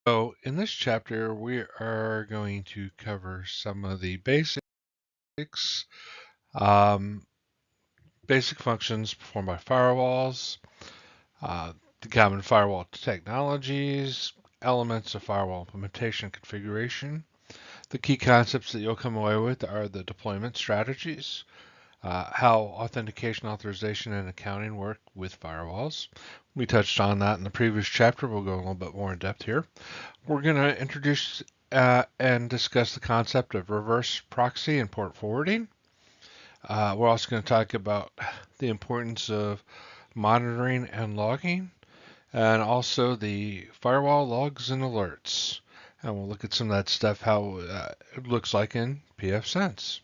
So, in this chapter, we are going to cover some of the um, basic functions performed by firewalls, uh, the common firewall technologies, elements of firewall implementation and configuration. The key concepts that you'll come away with are the deployment strategies, how authentication, authorization, and accounting work with firewalls. We touched on that in the previous chapter. We'll go a little bit more in depth here. We're going to introduce and discuss the concept of reverse proxy and port forwarding. We're also going to talk about the importance of monitoring and logging, and also the firewall logs and alerts. And we'll look at some of that stuff, how it looks like in pfSense.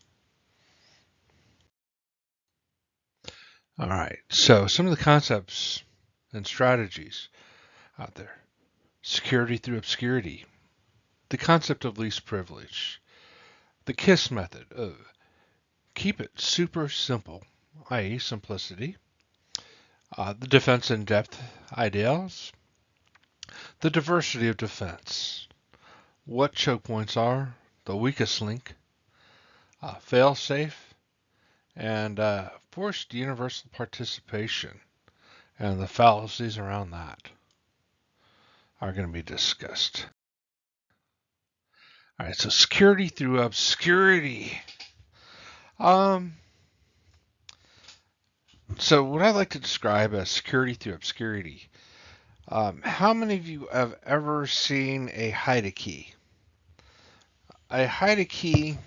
All right, so some of the concepts and strategies out there. Security through obscurity. The concept of least privilege. The KISS method of keep it super simple, i.e. simplicity. The defense in depth ideals. The diversity of defense. What choke points are. The weakest link. Fail safe. And forced universal participation. And the fallacies around that are going to be discussed. All right, so security through obscurity. Um, so what I like to describe as security through obscurity. How many of you have ever seen a hide a key? A hide a key,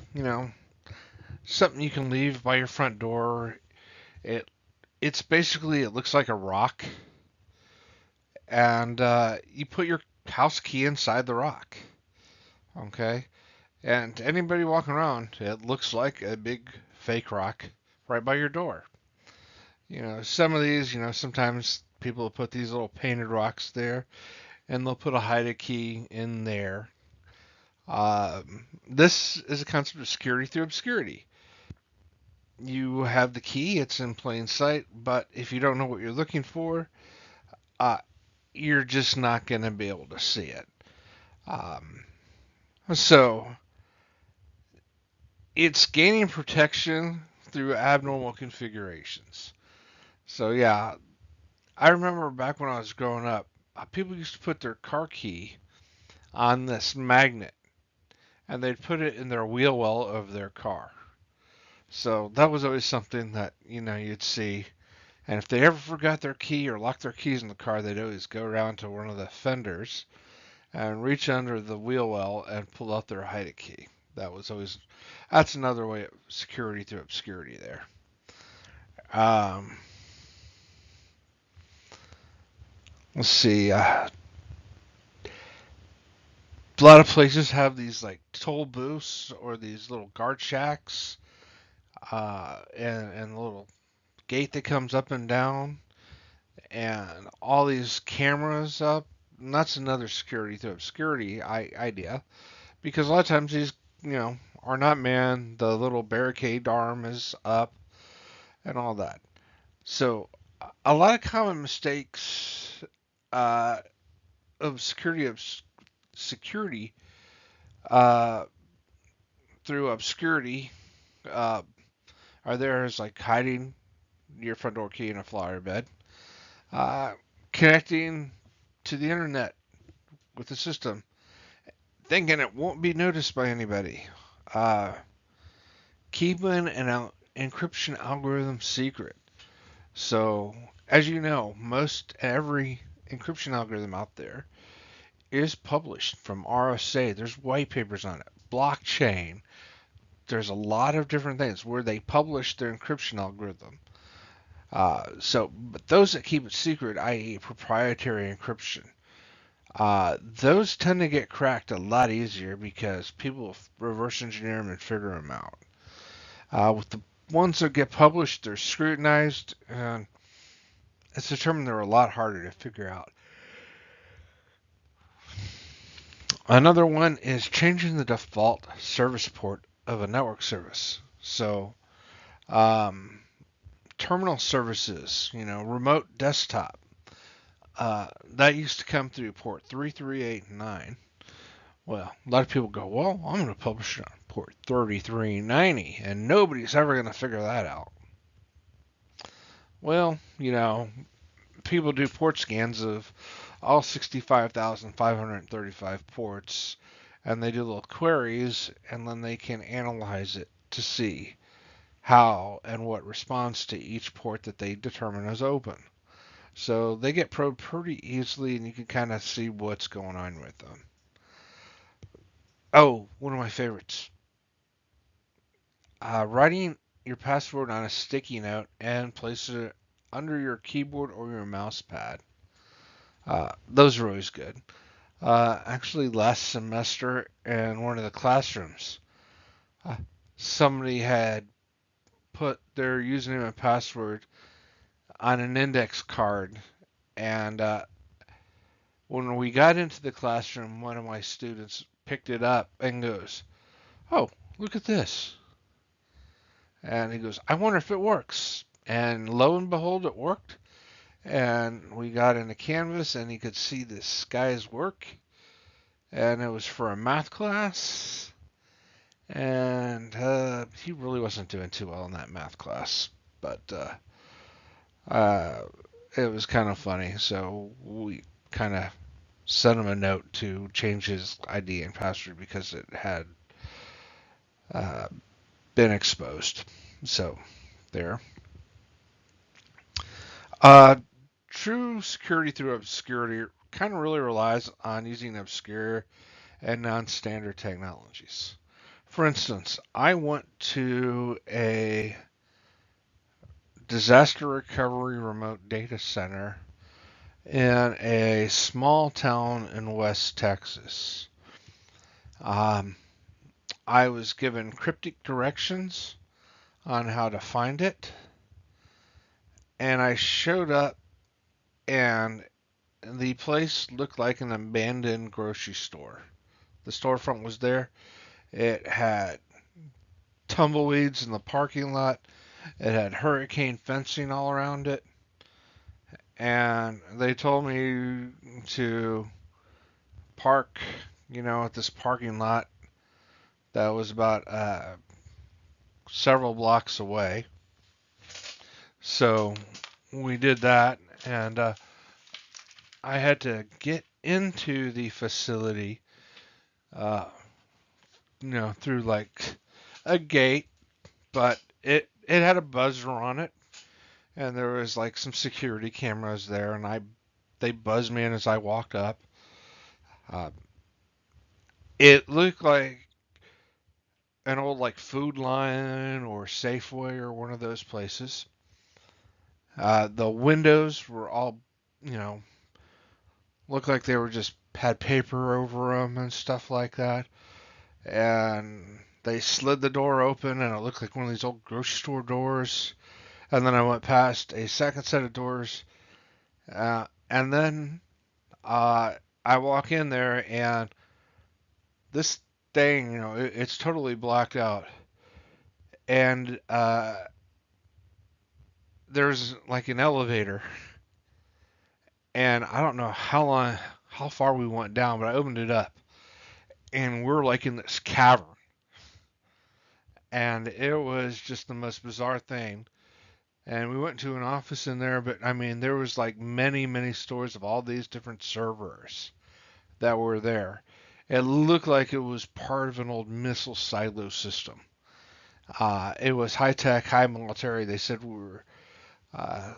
something you can leave by your front door. It it's basically, it looks like a rock, and you put your house key inside the rock. Okay, and anybody walking around, it looks like a big fake rock right by your door. Some of these, sometimes people will put these little painted rocks there, and they'll put a hide a key in there. This is a concept of security through obscurity. You have the key, it's in plain sight, but if you don't know what you're looking for, uh, you're just not going to be able to see it. Um, so it's gaining protection through abnormal configurations. So yeah, I remember back when I was growing up, people used to put their car key on this magnet, and they'd put it in their wheel well of their car. So that was always something that you'd see. And if they ever forgot their key or locked their keys in the car, they'd always go around to one of the fenders and reach under the wheel well and pull out their hide key. That's another way of security through obscurity there. Um, let's see. A lot of places have these like toll booths or these little guard shacks, and a little gate that comes up and down, and all these cameras up. And that's another security through obscurity idea, because a lot of times these, are not manned. The little barricade arm is up and all that. So a lot of common mistakes uh, of security uh, through obscurity uh, are there is like hiding your front door key in a flower bed, uh, connecting to the internet with the system, thinking it won't be noticed by anybody, uh, keeping an encryption algorithm secret. So, as you know, most every encryption algorithm out there is published from RSA. There's white papers on it. Blockchain. There's a lot of different things where they publish their encryption algorithm. But those that keep it secret, i.e., proprietary encryption, those tend to get cracked a lot easier because people reverse engineer them and figure them out. With the ones that get published, they're scrutinized, and it's determined they're a lot harder to figure out. Another one is changing the default service port of a network service. So, um, terminal services, remote desktop. That used to come through port 3389. Well, a lot of people go, well, I'm going to publish it on port 3390, and nobody's ever going to figure that out. Well, people do port scans of all 65,535 ports, and they do little queries, and then they can analyze it to see how and what responds to each port that they determine as open. So they get probed pretty easily, and you can kind of see what's going on with them. Oh, one of my favorites. Writing your password on a sticky note and place it under your keyboard or your mouse pad. Those are always good. Actually, last semester in one of the classrooms, uh, somebody had put their username and password on an index card, and when we got into the classroom, one of my students picked it up and goes, "Oh, look at this." And he goes, "I wonder if it works." And lo and behold, it worked. And we got into Canvas, and he could see this guy's work. And it was for a math class. And he really wasn't doing too well in that math class. But uh, it was kind of funny. So we kind of sent him a note to change his ID and password because it had uh, been exposed. So there. Uh, True security through obscurity kind of really relies on using obscure and non-standard technologies. For instance, I went to a disaster recovery remote data center in a small town in West Texas. Um, I was given cryptic directions on how to find it, and I showed up, and the place looked like an abandoned grocery store. The storefront was there. It had tumbleweeds in the parking lot. It had hurricane fencing all around it. And they told me to park, at this parking lot that was about several blocks away. So we did that, and I had to get into the facility, uh, through like a gate, but it had a buzzer on it, and there was like some security cameras there, and they buzzed me in as I walked up. Uh, it looked like an old like Food Lion or Safeway or one of those places. The windows were all, you know, looked like they were just had paper over them and stuff like that. And they slid the door open, and it looked like one of these old grocery store doors. And then I went past a second set of doors, and then uh, I walk in there, and this thing, it's totally blacked out. And there's like an elevator, and I don't know how far we went down, but I opened it up, and we're like in this cavern, and it was just the most bizarre thing. And we went to an office in there, but I mean, there was like many, many stores of all these different servers that were there. It looked like it was part of an old missile silo system. It was high tech, high military. They said we were a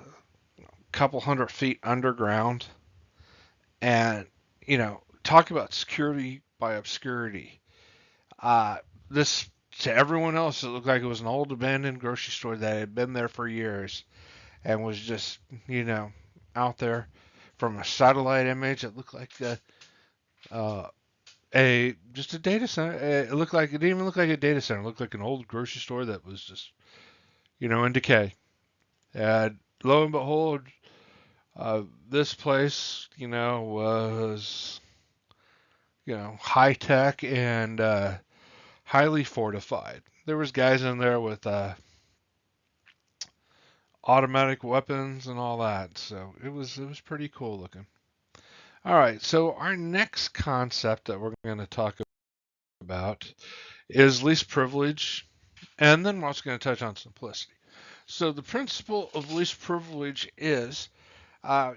couple hundred feet underground. And, talk about security by obscurity. Uh, this, to everyone else, it looked like it was an old abandoned grocery store that had been there for years and was just, you know, out there. From a satellite image, it looked like uh, a just a data center. It didn't even look like a data center. It looked like an old grocery store that was just, in decay. And lo and behold, this place, was, high tech and highly fortified. There was guys in there with automatic weapons and all that, so it was pretty cool looking. All right, so our next concept that we're going to talk about is least privilege, and then we're also going to touch on simplicity. So the principle of least privilege is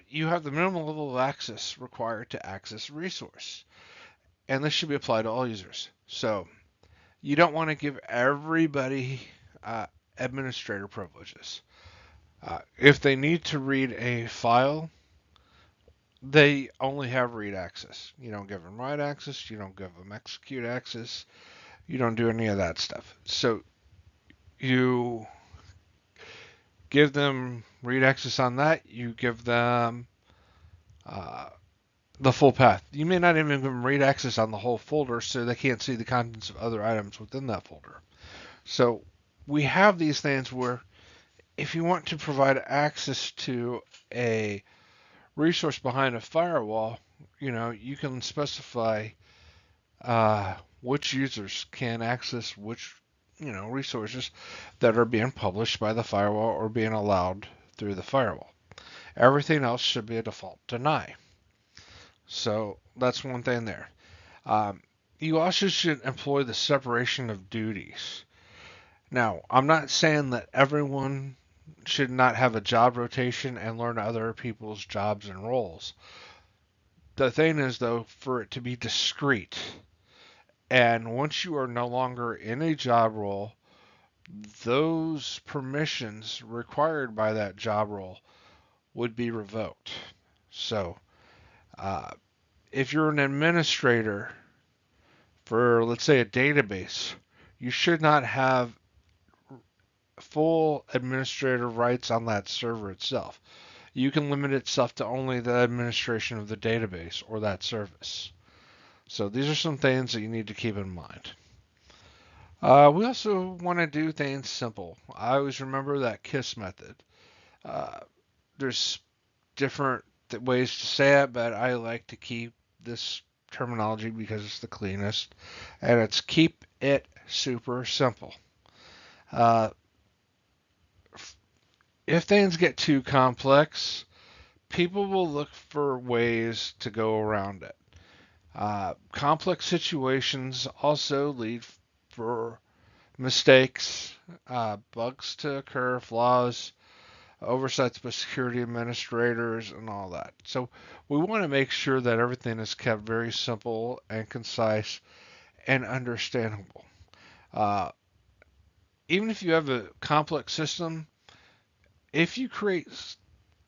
you have the minimum level of access required to access a resource, and this should be applied to all users. So you don't want to give everybody uh, administrator privileges. If they need to read a file, they only have read access. You don't give them write access. You don't give them execute access. You don't do any of that stuff. So you give them read access on that. You give them uh, the full path. You may not even give them read access on the whole folder so they can't see the contents of other items within that folder. So we have these things where if you want to provide access to a resource behind a firewall, you can specify which users can access which, resources that are being published by the firewall or being allowed through the firewall. Everything else should be a default deny. So that's one thing there. Um, you also should employ the separation of duties. Now, I'm not saying that everyone should not have a job rotation and learn other people's jobs and roles. The thing is, though, for it to be discrete, and once you are no longer in a job role, those permissions required by that job role would be revoked. So, uh, if you're an administrator for, let's say, a database, you should not have full administrative rights on that server itself. You can limit itself to only the administration of the database or that service. So these are some things that you need to keep in mind. We also want to do things simple. I always remember that KISS method. Uh, there's different ways to say it, but I like to keep this terminology because it's the cleanest, and it's keep it super simple. Uh, if things get too complex, people will look for ways to go around it. Complex situations also lead for mistakes, bugs to occur, flaws, oversights by security administrators, and all that. So we want to make sure that everything is kept very simple and concise and understandable. Uh, Even if you have a complex system, if you create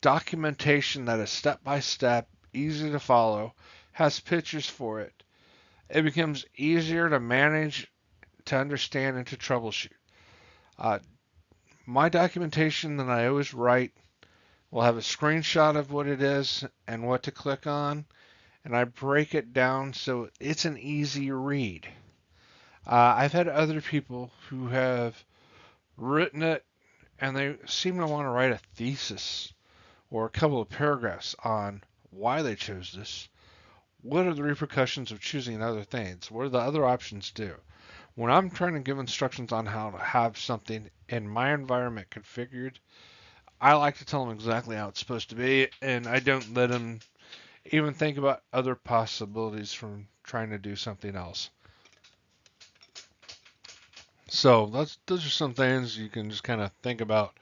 documentation that is step by step, easy to follow, has pictures for it, it becomes easier to manage, to understand, and to troubleshoot. Uh, my documentation that I always write will have a screenshot of what it is and what to click on, and I break it down so it's an easy read. I've had other people who have written it and they seem to want to write a thesis or a couple of paragraphs on why they chose this. What are the repercussions of choosing other things? What do the other options do? When I'm trying to give instructions on how to have something in my environment configured, I like to tell them exactly how it's supposed to be, and I don't let them even think about other possibilities from trying to do something else. So those are some things you can just kind of think about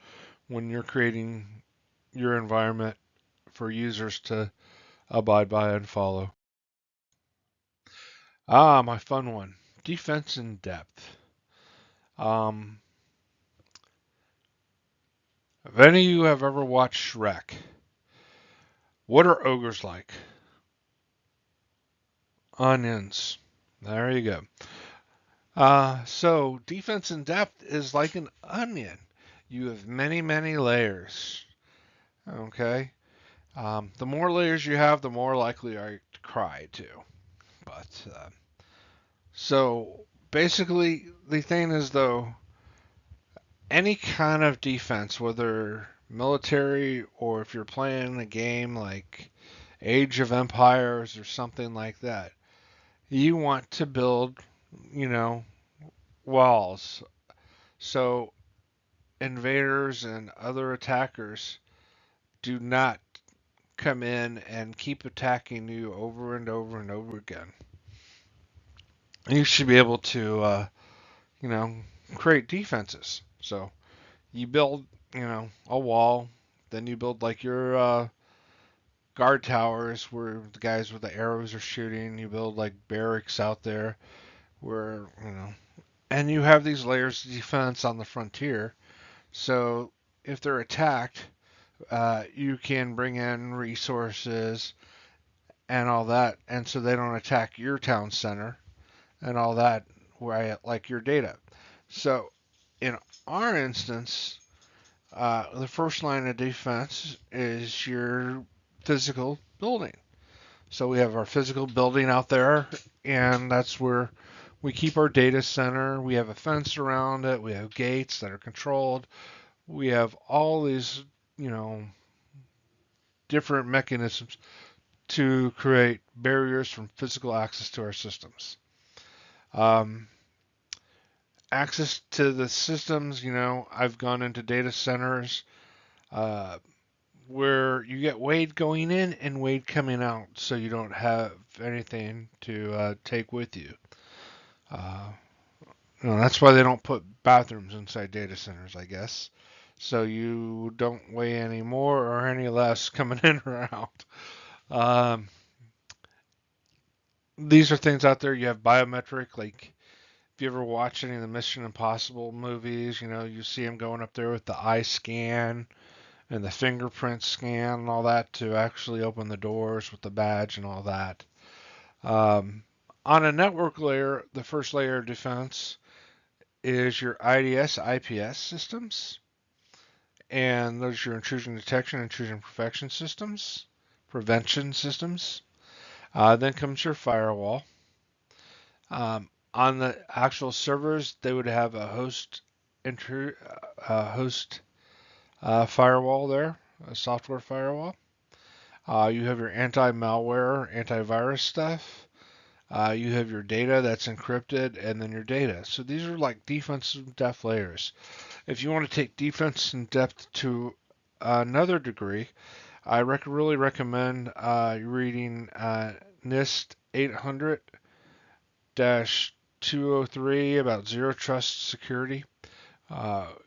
when you're creating your environment for users to abide by and follow. My fun one. Defense in depth. Um, if any of you have ever watched Shrek, what are ogres like? Onions. There you go. So defense in depth is like an onion. You have many, many layers. Okay. The more layers you have, the more likely are you to cry too. But so basically, the thing is though, any kind of defense, whether military or if you're playing a game like Age of Empires or something like that, you want to build, you know, walls. So invaders and other attackers do not come in and keep attacking you over and over and over again. You should be able to, you know, create defenses. So you build, a wall, then you build like your guard towers where the guys with the arrows are shooting. You build like barracks out there where, and you have these layers of defense on the frontier. So if they're attacked, you can bring in resources and all that, and so they don't attack your town center and all that, right? Like your data. So in our instance, the first line of defense is your physical building. So we have our physical building out there, and that's where we keep our data center. We have a fence around it. We have gates that are controlled. We have all these, you know, different mechanisms to create barriers from physical access to our systems. Um, Access to the systems, I've gone into data centers uh, where you get Wade going in and Wade coming out, so you don't have anything to take with you. Uh, that's why they don't put bathrooms inside data centers, I guess. So you don't weigh any more or any less coming in or out. Um, these are things out there. You have biometric, like if you ever watch any of the Mission Impossible movies, you see them going up there with the eye scan and the fingerprint scan and all that to actually open the doors with the badge and all that. On a network layer, the first layer of defense is your IDS, IPS systems, and those are your intrusion detection, intrusion prevention systems. Then comes your firewall. On the actual servers, they would have a host firewall there, a software firewall. You have your anti-malware, antivirus stuff. You have your data that's encrypted, and then your data. So these are like defensive depth layers. If you want to take defense in depth to another degree, I really recommend reading NIST 800-203 about zero trust security.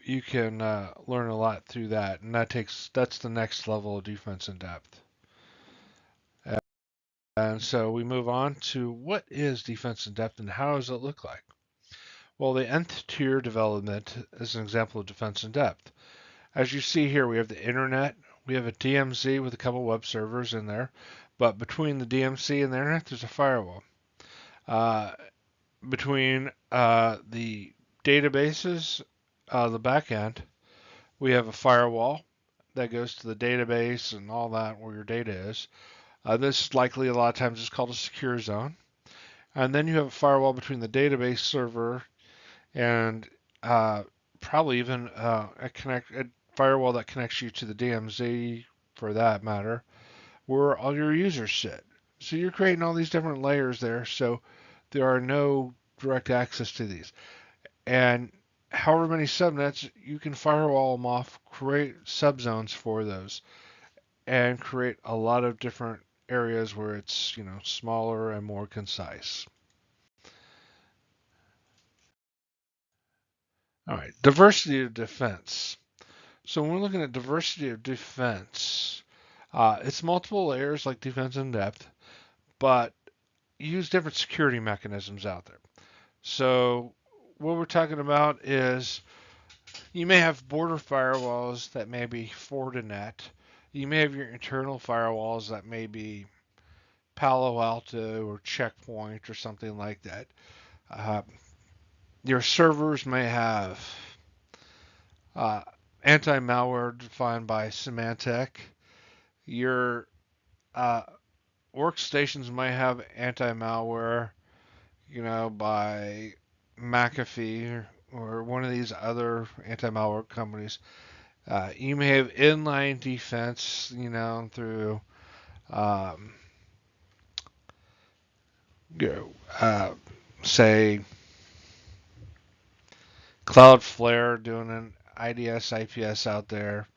You can learn a lot through that, and that's the next level of defense in depth. And so we move on to what is defense in depth and how does it look like? Well, the nth tier development is an example of defense in depth. As you see here, we have the internet, we have a DMZ with a couple web servers in there, but between the DMZ and the internet, there's a firewall. Between the databases, the back end, we have a firewall that goes to the database and all that where your data is. This likely a lot of times is called a secure zone. And then you have a firewall between the database server and probably even a firewall that connects you to the DMZ for that matter, where all your users sit. So you're creating all these different layers there, so there are no direct access to these. And however many subnets, you can firewall them off, create subzones for those, and create a lot of different areas where it's, smaller and more concise. All right, diversity of defense. So when we're looking at diversity of defense, it's multiple layers like defense in depth, but use different security mechanisms out there. So what we're talking about is you may have border firewalls that may be Fortinet. You may have your internal firewalls that may be Palo Alto or Checkpoint or something like that. Uh, your servers may have uh, anti-malware defined by Symantec. Your uh, workstations might have anti-malware, by McAfee or one of these other anti-malware companies. You may have inline defense, through um, you know, say Cloudflare doing an IDS, IPS out there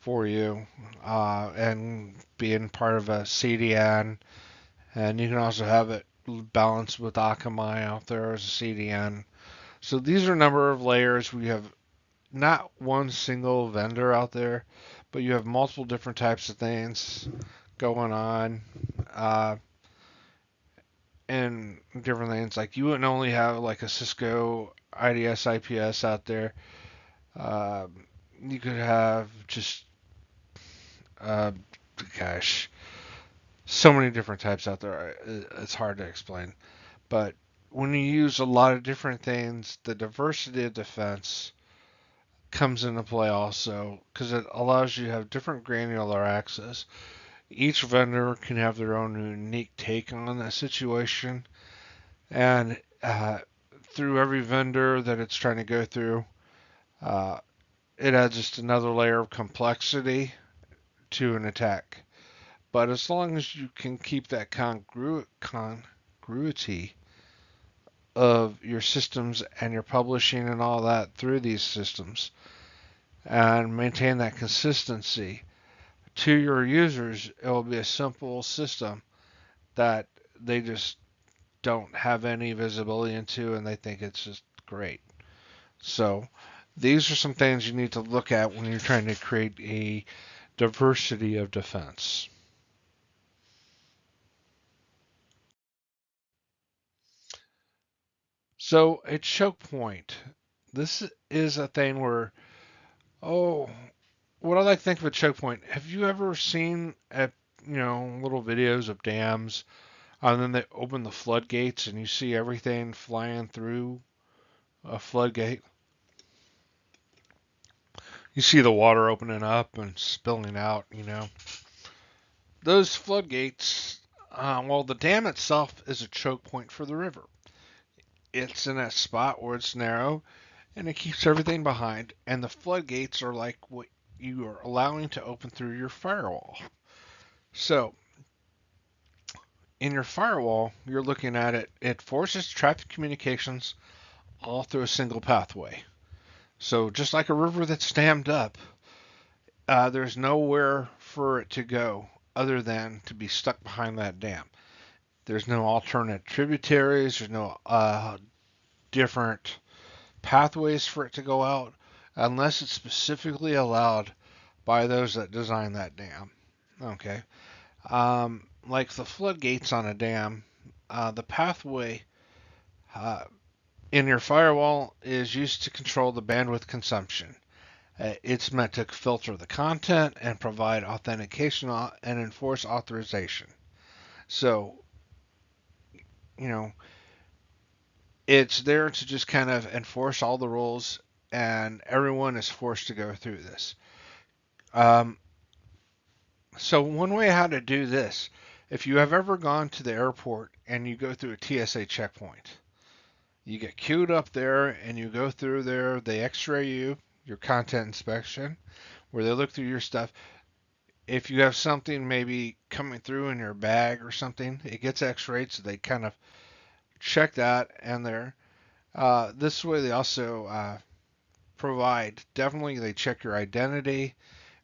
for you, and being part of a CDN. And you can also have it balanced with Akamai out there as a CDN. So these are a number of layers. We have not one single vendor out there, but you have multiple different types of things going on, uh, and different things. Like you wouldn't only have like a Cisco IDS IPS out there. You could have just, uh, gosh, so many different types out there. It's hard to explain. But when you use a lot of different things, the diversity of defense comes into play also because it allows you to have different granular access. Each vendor can have their own unique take on that situation, and through every vendor that it's trying to go through, uh, it adds just another layer of complexity to an attack. But as long as you can keep that congruity of your systems and your publishing and all that through these systems and maintain that consistency to your users, it will be a simple system that they just don't have any visibility into and they think it's just great. So these are some things you need to look at when you're trying to create a diversity of defense. So at choke point, this is a thing where, oh, what I like to think of a choke point. Have you ever seen little videos of dams, and then they open the floodgates and you see everything flying through a floodgate? You see the water opening up and spilling out. Those floodgates, well, the dam itself is a choke point for the river. It's in that spot where it's narrow and it keeps everything behind. And the floodgates are like what you are allowing to open through your firewall. So, in your firewall, you're looking at it, it forces traffic communications all through a single pathway. So, just like a river that's dammed up, there's nowhere for it to go other than to be stuck behind that dam. There's no alternate tributaries, there's no different pathways for it to go out unless it's specifically allowed by those that design that dam. Okay. Like the floodgates on a dam, the pathway uh, in your firewall is used to control the bandwidth consumption. It's meant to filter the content and provide authentication and enforce authorization. So, you know, it's there to just kind of enforce all the rules, and everyone is forced to go through this. Um, so, one way how to do this, if you have ever gone to the airport and you go through a TSA checkpoint, you get queued up there and you go through there, they x-ray you, your content inspection, where they look through your stuff. If you have something maybe coming through in your bag or something, it gets x-rayed, so they kind of check that and there. This way they also provide, definitely they check your identity,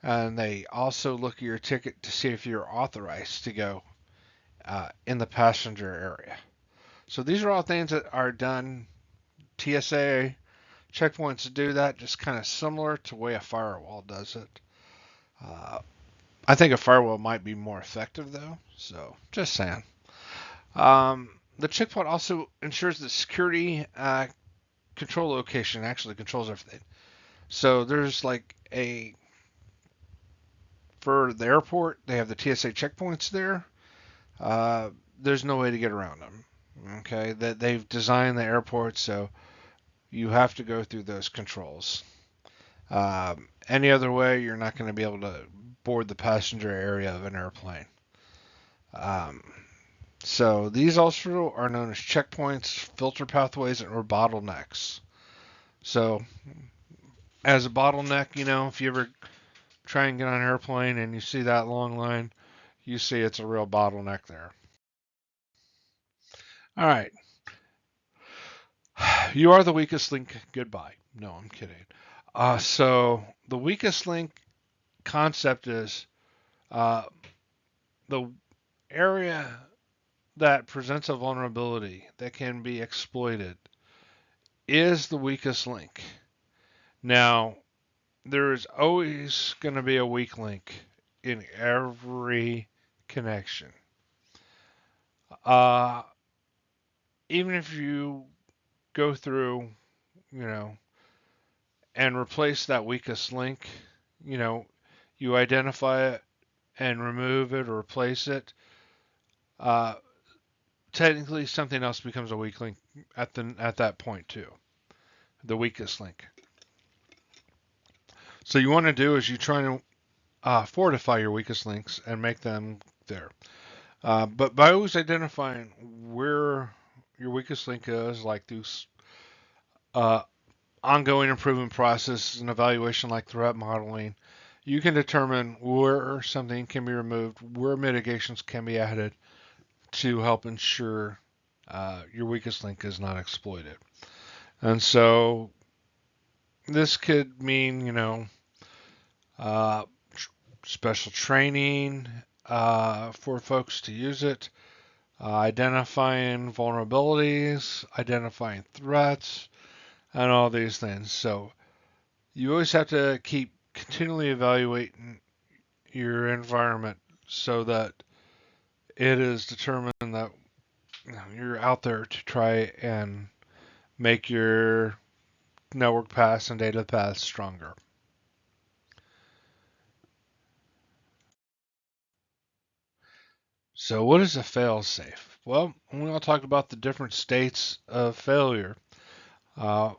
and they also look at your ticket to see if you're authorized to go in the passenger area. So these are all things that are done. TSA checkpoints do that, just kind of similar to the way a firewall does it. Uh, I think a firewall might be more effective though, so just saying. The checkpoint also ensures that security control location actually controls everything. So there's like for the airport, they have the TSA checkpoints there. There's no way to get around them. Okay, that they've designed the airport so you have to go through those controls. Any other way, you're not going to be able to board the passenger area of an airplane. Um, so these also are known as checkpoints, filter pathways, or bottlenecks. So as a bottleneck, if you ever try and get on an airplane and you see that long line, you see it's a real bottleneck there. All right. You are the weakest link. Goodbye. No, I'm kidding. So the weakest link concept is the area that presents a vulnerability that can be exploited is the weakest link. Now, there is always going to be a weak link in every connection. Uh, Even if you go through, you know, and replace that weakest link, you know, you identify it and remove it or replace it, uh, technically something else becomes a weak link at that point too, the weakest link. So you want to do is you try to fortify your weakest links and make them there. But by always identifying where your weakest link is, like through uh, ongoing improvement process and evaluation like threat modeling, you can determine where something can be removed, where mitigations can be added to help ensure your weakest link is not exploited. And so this could mean, uh, special training for folks to use it, identifying vulnerabilities, identifying threats, and all these things. So you always have to keep continually evaluating your environment so that it is determined that you're out there to try and make your network paths and data paths stronger. So what is a fail-safe? Well, we want to talk about the different states of failure. Uh,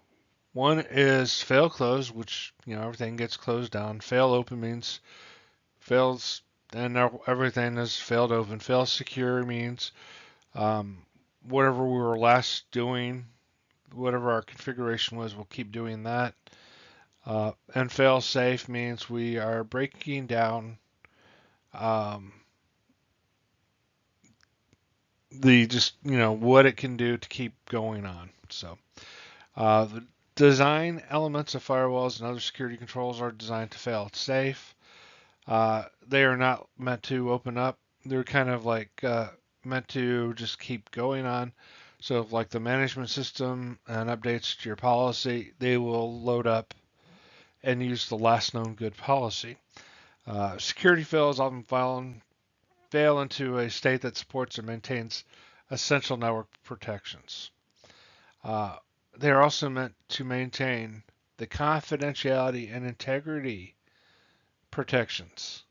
One is fail close, which everything gets closed down. Fail open means fails and everything is failed open. Fail secure means um, whatever we were last doing, whatever our configuration was, we'll keep doing that. And fail safe means we are breaking down um, the just what it can do to keep going on. So the design elements of firewalls and other security controls are designed to fail safe. They are not meant to open up. They're kind of like meant to just keep going on. So if like the management system and updates to your policy, they will load up and use the last known good policy. Security fails often fail into a state that supports and maintains essential network protections. Uh, they are also meant to maintain the confidentiality and integrity protections.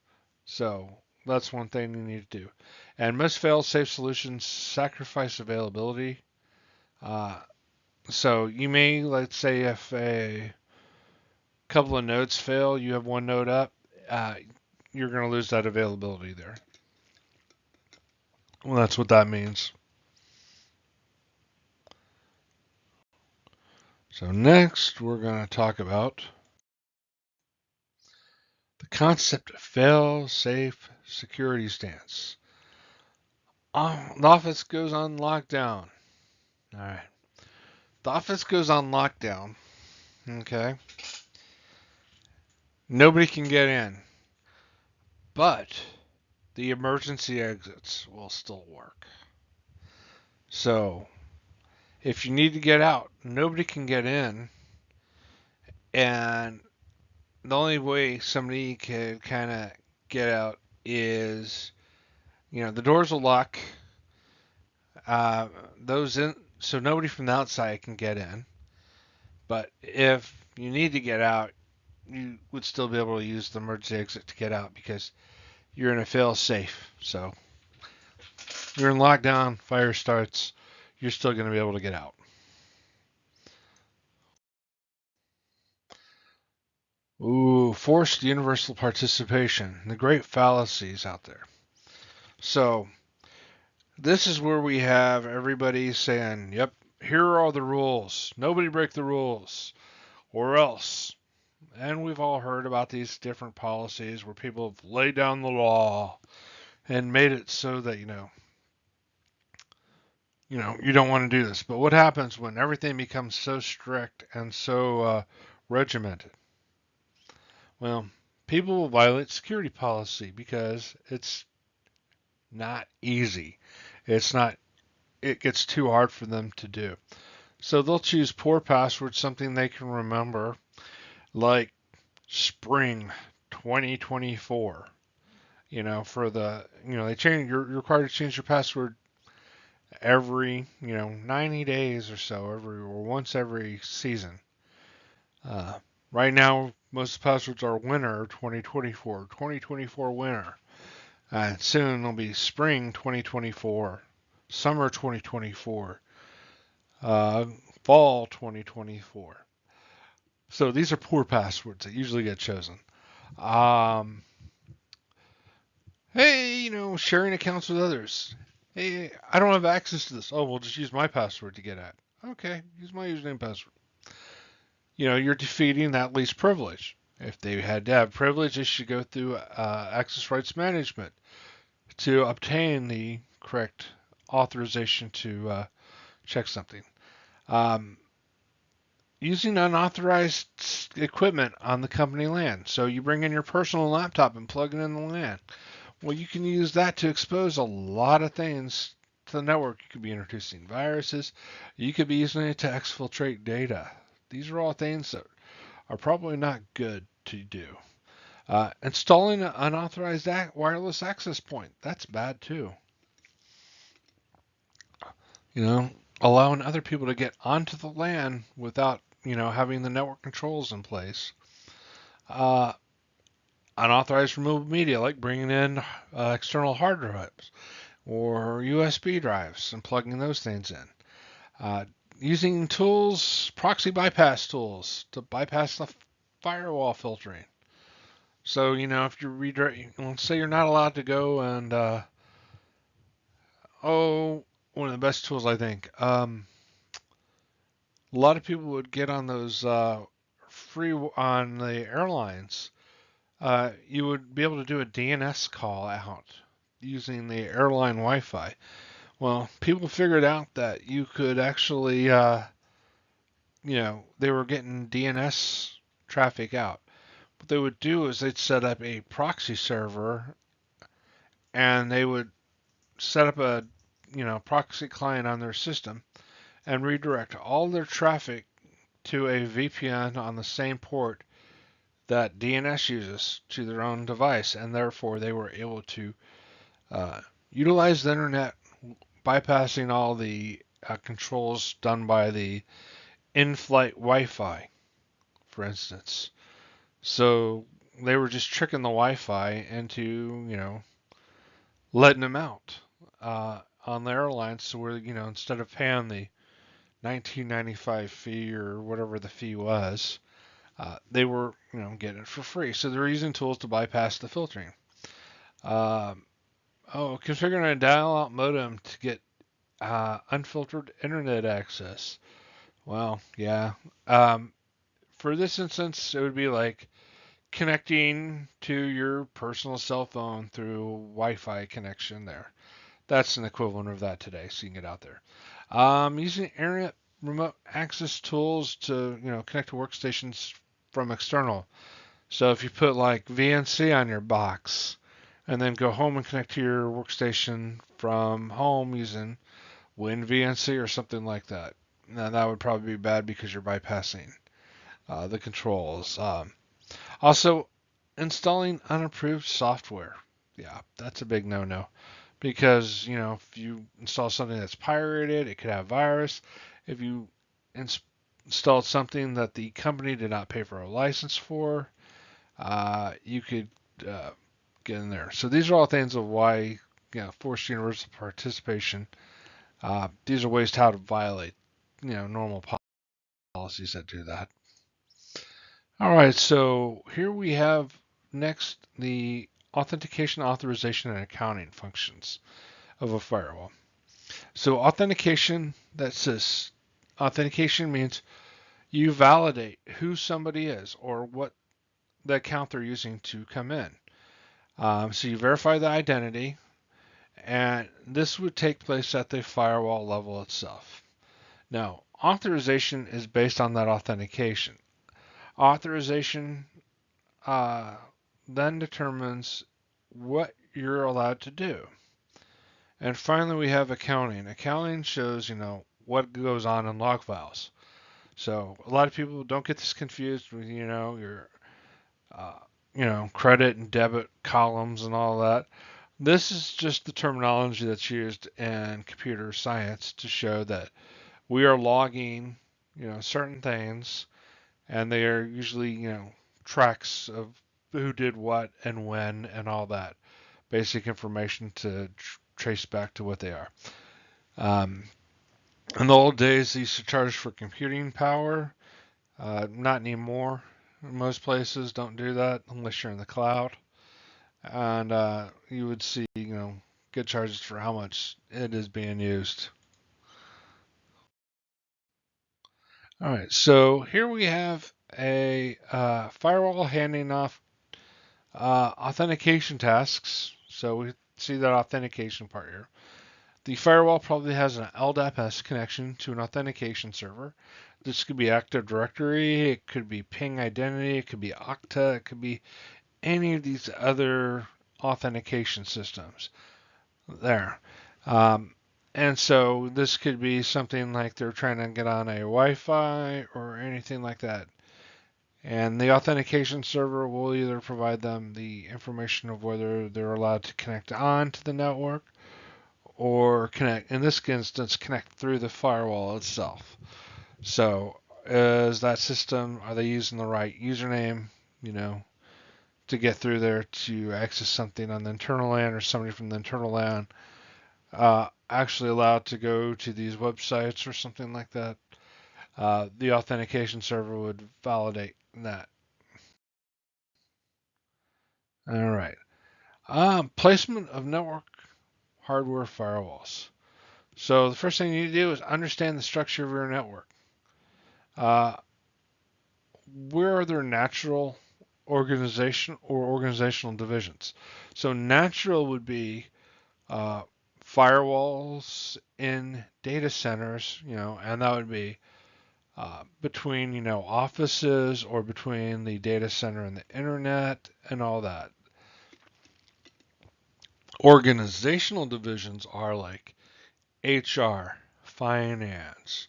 So that's one thing you need to do. And most fail-safe solutions sacrifice availability. Uh, so you may, let's say, if a couple of nodes fail, you have one node up, uh, you're going to lose that availability there. Well, that's what that means. So next, we're going to talk about the concept of fail-safe security stance. The office goes on lockdown. All right. The office goes on lockdown. Okay. Nobody can get in, but the emergency exits will still work. So if you need to get out, nobody can get in, and the only way somebody can kind of get out is, the doors will lock. Uh, those in, so nobody from the outside can get in. But if you need to get out, you would still be able to use the emergency exit to get out because you're in a fail safe. So you're in lockdown, fire starts, you're still going to be able to get out. Ooh, forced universal participation. The great fallacies out there. So this is where we have everybody saying, yep, here are the rules. Nobody break the rules or else. And we've all heard about these different policies where people have laid down the law and made it so that, you don't want to do this. But what happens when everything becomes so strict and so regimented? Well, People will violate security policy because it's not easy. It's not, it gets too hard for them to do. So they'll choose poor passwords, something they can remember, like spring 2024. For you're required to change your password every, 90 days or so, or once every season. Uh, right now, most passwords are winter 2024, 2024 winter. And soon it'll be spring 2024, summer 2024, uh, fall 2024. So these are poor passwords that usually get chosen. Um, hey, sharing accounts with others. Hey, I don't have access to this. Oh, well, just use my password to get at. Okay, use my username and password. You're defeating that least privilege. If they had to have privilege, they should go through access rights management to obtain the correct authorization to check something. Um, Using unauthorized equipment on the company LAN. So you bring in your personal laptop and plug it in the LAN. Well, you can use that to expose a lot of things to the network. You could be introducing viruses. You could be using it to exfiltrate data. These are all things that are probably not good to do. Installing an unauthorized wireless access point. That's bad too. You know, allowing other people to get onto the LAN without, having the network controls in place. Uh, Unauthorized removable media, like bringing in external hard drives or USB drives and plugging those things in. Uh, Using tools, proxy bypass tools, to bypass the firewall filtering. So, if you redirect, let's say you're not allowed to go and, one of the best tools, I think. A lot of people would get on those free on the airlines. You would be able to do a DNS call out using the airline Wi-Fi. Well, people figured out that you could actually, they were getting DNS traffic out. What they would do is they'd set up a proxy server and they would set up a, proxy client on their system and redirect all their traffic to a VPN on the same port that DNS uses to their own device, and therefore they were able to uh, utilize the internet, bypassing all the controls done by the in-flight Wi-Fi, for instance. So they were just tricking the Wi-Fi into, letting them out on the airlines, so where, instead of paying the 1995 fee or whatever the fee was, they were, getting it for free. So they're using tools to bypass the filtering. Um, Configuring a dial-out modem to get unfiltered internet access. Well, yeah. Um, for this instance, it would be like connecting to your personal cell phone through Wi-Fi connection there. That's an equivalent of that today, so you can get out there. Using internet remote access tools to, connect to workstations from external. So if you put like VNC on your box and then go home and connect to your workstation from home using WinVNC or something like that. Now that would probably be bad because you're bypassing the controls. Also, installing unapproved software. Yeah, that's a big no-no because if you install something that's pirated, it could have virus. If you installed something that the company did not pay for a license for, you could uh, get in there. So these are all things of why, forced universal participation. These are ways to how to violate, normal policies that do that. All right, so here we have next the authentication, authorization, and accounting functions of a firewall. So authentication means you validate who somebody is or what the account they're using to come in. So you verify the identity, and this would take place at the firewall level itself. Now, authorization is based on that authentication. Authorization, uh, then determines what you're allowed to do. And finally, we have accounting. Accounting shows, what goes on in log files. So a lot of people don't get this confused with, your, uh, credit and debit columns and all that. This is just the terminology that's used in computer science to show that we are logging, certain things, and they are usually, tracks of who did what and when and all that basic information to trace back to what they are. Um, in the old days, they used to charge for computing power. Not anymore. Most places don't do that unless you're in the cloud. And you would see, good charges for how much it is being used. All right, so here we have a firewall handing off authentication tasks. So we see that authentication part here. The firewall probably has an LDAP-S connection to an authentication server. This could be Active Directory, it could be Ping Identity, it could be Okta, it could be any of these other authentication systems there. Um, and so this could be something like they're trying to get on a Wi-Fi or anything like that. And the authentication server will either provide them the information of whether they're allowed to connect on to the network or connect, in this instance, connect through the firewall itself. So is that system, are they using the right username, you know, to get through there to access something on the internal LAN, or somebody from the internal LAN actually allowed to go to these websites or something like that? The authentication server would validate that. All right. Placement of network hardware firewalls. So the first thing you need to do is understand the structure of your network. Uh, where are there natural organizational divisions? So natural would be uh, firewalls in data centers, and that would be between, offices or between the data center and the internet and all that. Organizational divisions are like HR, finance,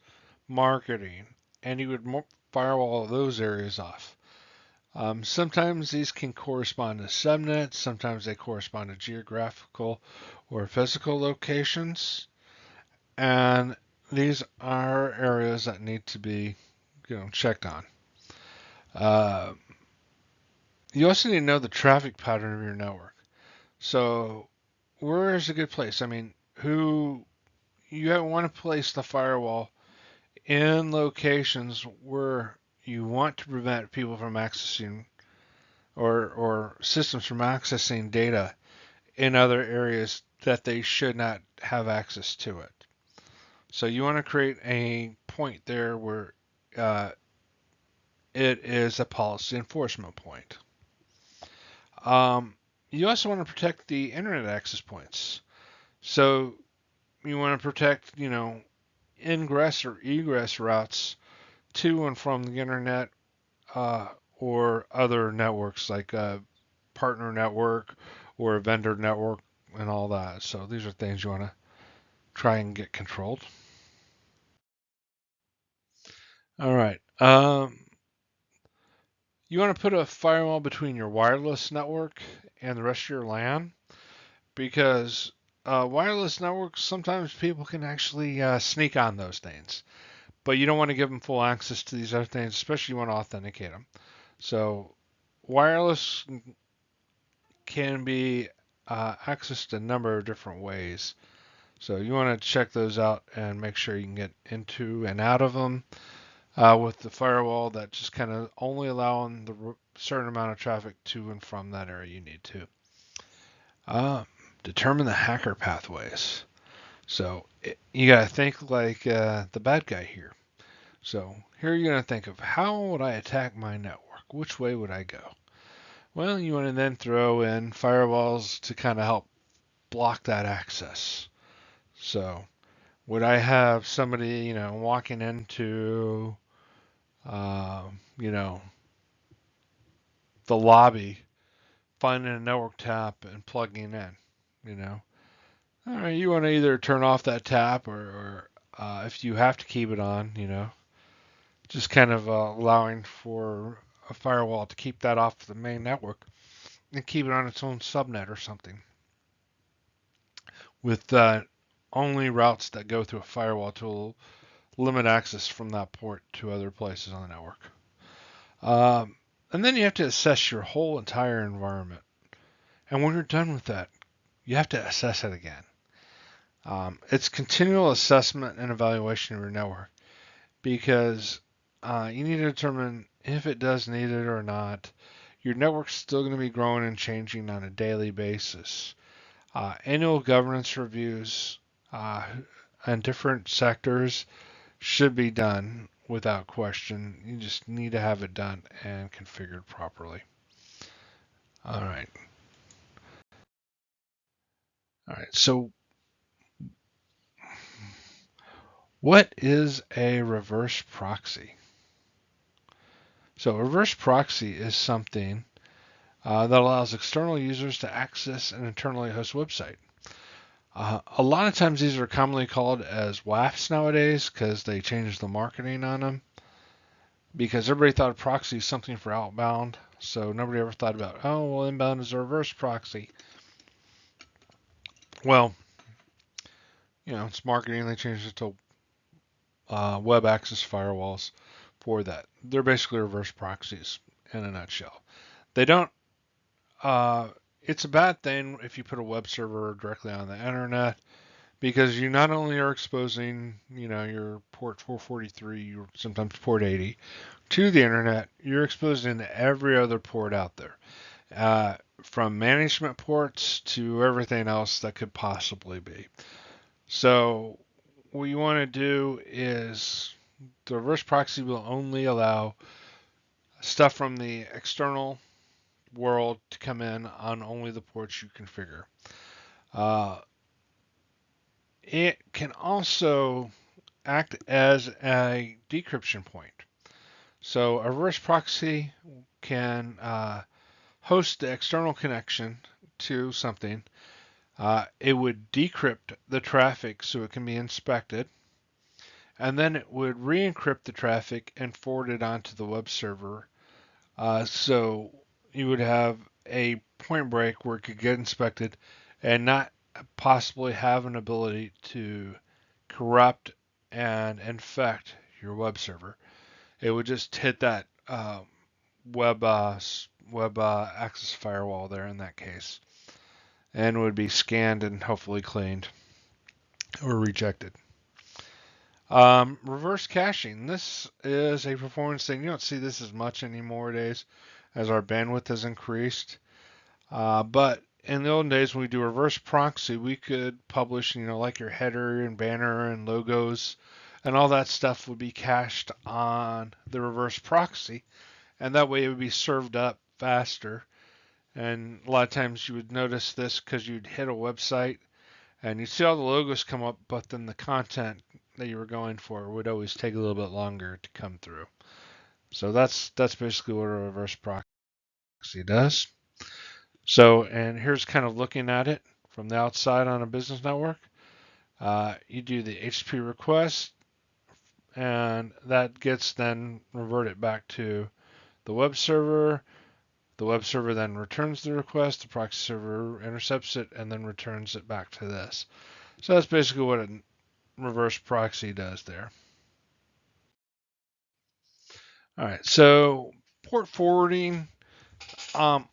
marketing, and you would firewall those areas off. Sometimes these can correspond to subnets, sometimes they correspond to geographical or physical locations, and these are areas that need to be, checked on. Uh, you also need to know the traffic pattern of your network. So, where is a good place? I mean, who you want to place the firewall in locations where you want to prevent people from accessing, or systems from accessing data in other areas that they should not have access to it. So you want to create a point there where uh, it is a policy enforcement point. Um, you also want to protect the internet access points. So you want to protect, ingress or egress routes to and from the internet, uh, or other networks like a partner network or a vendor network and all that. So these are things you want to try and get controlled. All right. You want to put a firewall between your wireless network and the rest of your LAN, because wireless networks, sometimes people can actually sneak on those things, but you don't want to give them full access to these other things, especially you want to authenticate them. So wireless can be accessed a number of different ways. So you want to check those out and make sure you can get into and out of them with the firewall that just kind of only allowing the certain amount of traffic to and from that area you need to. Uh, Determine the hacker pathways. So you got to think like the bad guy here. So here you're going to think of, how would I attack my network? Which way would I go? Well, you want to then throw in firewalls to kind of help block that access. So would I have somebody, walking into, uh, you know, the lobby finding a network tap and plugging in. You know, all right, you want to either turn off that tap or if you have to keep it on, just kind of allowing for a firewall to keep that off the main network and keep it on its own subnet or something with only routes that go through a firewall to limit access from that port to other places on the network. And then you have to assess your whole entire environment. And when you're done with that, you have to assess it again. It's continual assessment and evaluation of your network because you need to determine if it does need it or not. Your network's still going to be growing and changing on a daily basis. Annual governance reviews on different sectors should be done without question. You just need to have it done and configured properly. All right. All right. So, what is a reverse proxy? So, a reverse proxy is something that allows external users to access an internally hosted website. A lot of times these are commonly called as WAFs nowadays because they changed the marketing on them. Because everybody thought a proxy is something for outbound, so nobody ever thought about, oh, well, inbound is a reverse proxy. Well, it's marketing. They changed it to web access firewalls for that. They're basically reverse proxies in a nutshell. They don't. Uh, it's a bad thing if you put a web server directly on the internet because you not only are exposing, your port 443 or sometimes port 80 to the internet, you're exposing every other port out there, from management ports to everything else that could possibly be. So what you want to do is the reverse proxy will only allow stuff from the external world to come in on only the ports you configure. Uh, it can also act as a decryption point. So a reverse proxy can host the external connection to something. It would decrypt the traffic so it can be inspected, and then it would re-encrypt the traffic and forward it onto the web server. So you would have a point break where it could get inspected and not possibly have an ability to corrupt and infect your web server. It would just hit that web access firewall there in that case, and would be scanned and hopefully cleaned or rejected. Reverse caching. This is a performance thing. You don't see this as much anymore nowadays as our bandwidth has increased. But in the olden days, when we do reverse proxy, we could publish, like your header and banner and logos and all that stuff would be cached on the reverse proxy. And that way it would be served up faster. And a lot of times you would notice this because you'd hit a website and you'd see all the logos come up, but then the content that you were going for would always take a little bit longer to come through. So that's basically what a reverse proxy does. So, and here's kind of looking at it from the outside on a business network. You do the HTTP request, and that gets then reverted back to the web server. The web server then returns the request, the proxy server intercepts it, and then returns it back to this. So that's basically what a reverse proxy does there. All right, so port forwarding. Um,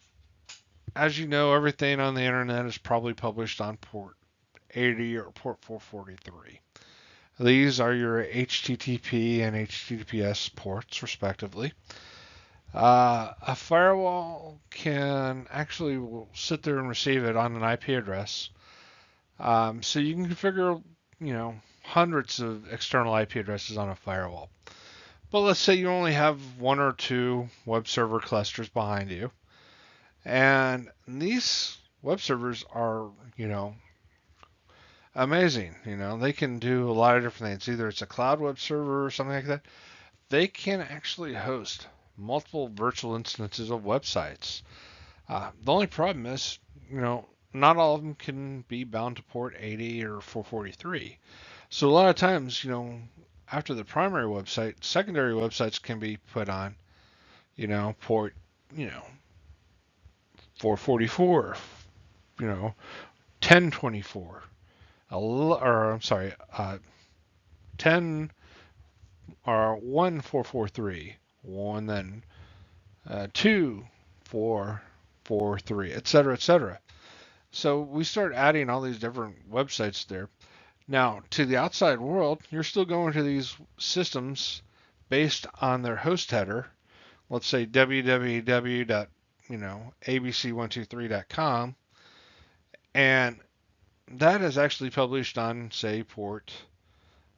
as you know, everything on the internet is probably published on port 80 or port 443. These are your HTTP and HTTPS ports, respectively. A firewall can actually will sit there and receive it on an IP address. So you can configure, hundreds of external IP addresses on a firewall. But let's say you only have one or two web server clusters behind you. And these web servers are, amazing. They can do a lot of different things. Either it's a cloud web server or something like that. They can actually host multiple virtual instances of websites. The only problem is, not all of them can be bound to port 80 or 443. So a lot of times, after the primary website, secondary websites can be put on, port, you know, 444, 1024, or I'm sorry, 10 or 1443, one then 2443, etc., etc. So we start adding all these different websites there. Now, to the outside world, you're still going to these systems based on their host header. Let's say www. abc123.com, and that is actually published on, say, port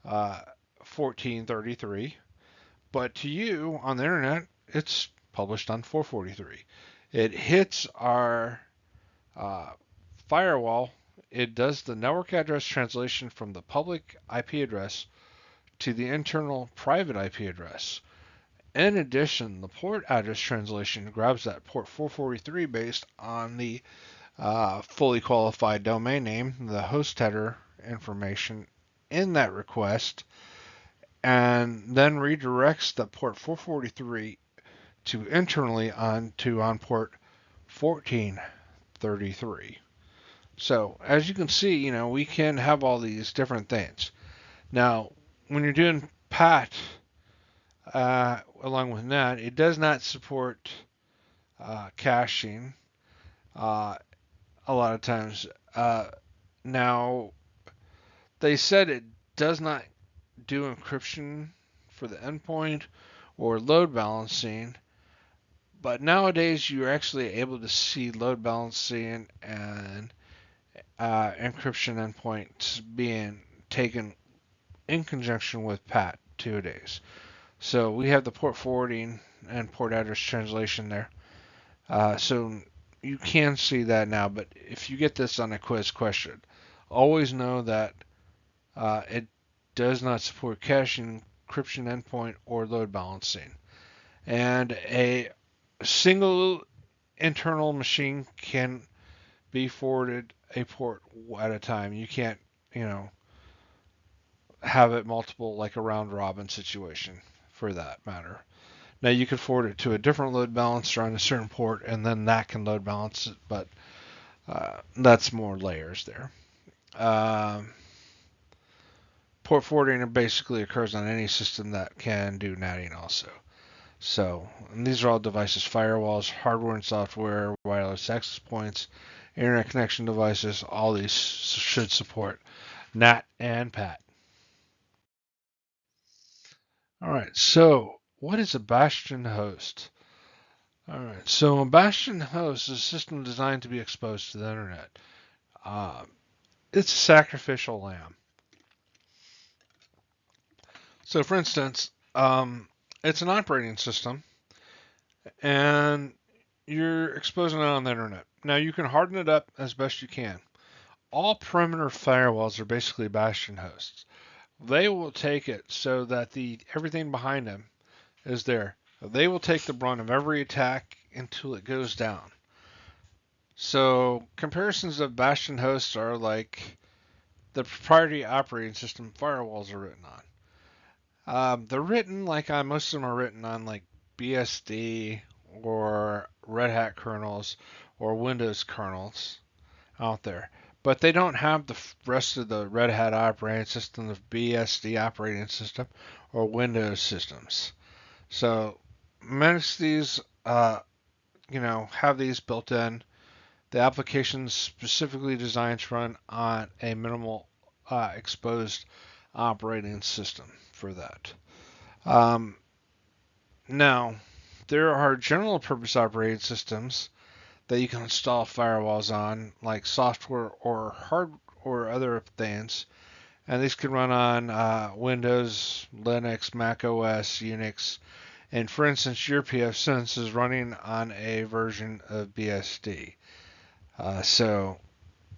1433. But to you on the internet, it's published on 443. It hits our uh, firewall. It does the network address translation from the public IP address to the internal private IP address. In addition, the port address translation grabs that port 443 based on the fully qualified domain name, the host header information in that request, and then redirects the port 443 to internally on port 1433. So as you can see, we can have all these different things. Now, when you're doing PAT along with NAT, it does not support caching uh, a lot of times. Now, they said it does not do encryption for the endpoint or load balancing, but nowadays you're actually able to see load balancing and encryption endpoints being taken in conjunction with PAT 2 days. So we have the port forwarding and port address translation there. So you can see that now, but if you get this on a quiz question, always know that it does not support caching, encryption endpoint, or load balancing. And a single internal machine can be forwarded a port at a time. You can't, you know, have it multiple like a round robin situation for that matter. Now you could forward it to a different load balancer on a certain port, and then that can load balance it, but that's more layers there. Um, Port forwarding basically occurs on any system that can do NATing also. So, and these are all devices, firewalls, hardware and software, wireless access points, internet connection devices, all these should support NAT and PAT. All right, so what is a bastion host? All right, so a bastion host is a system designed to be exposed to the internet. Uh, it's a sacrificial lamb. So, for instance, it's an operating system, and you're exposing it on the internet. Now, you can harden it up as best you can. All perimeter firewalls are basically bastion hosts. They will take it so that the everything behind them is there. They will take the brunt of every attack until it goes down. So comparisons of bastion hosts are like the proprietary operating system firewalls are written on. They're written like most of them are written on like BSD or Red Hat kernels or Windows kernels out there. But they don't have the rest of the Red Hat operating system, the BSD operating system, or Windows systems. So most of these, have these built in. The application is specifically designed to run on a minimal exposed operating system for that. Um, Now, there are general purpose operating systems that you can install firewalls on, like software or hard or other things, and these can run on Windows, Linux, Mac OS, Unix, and for instance, your pfSense is running on a version of BSD. So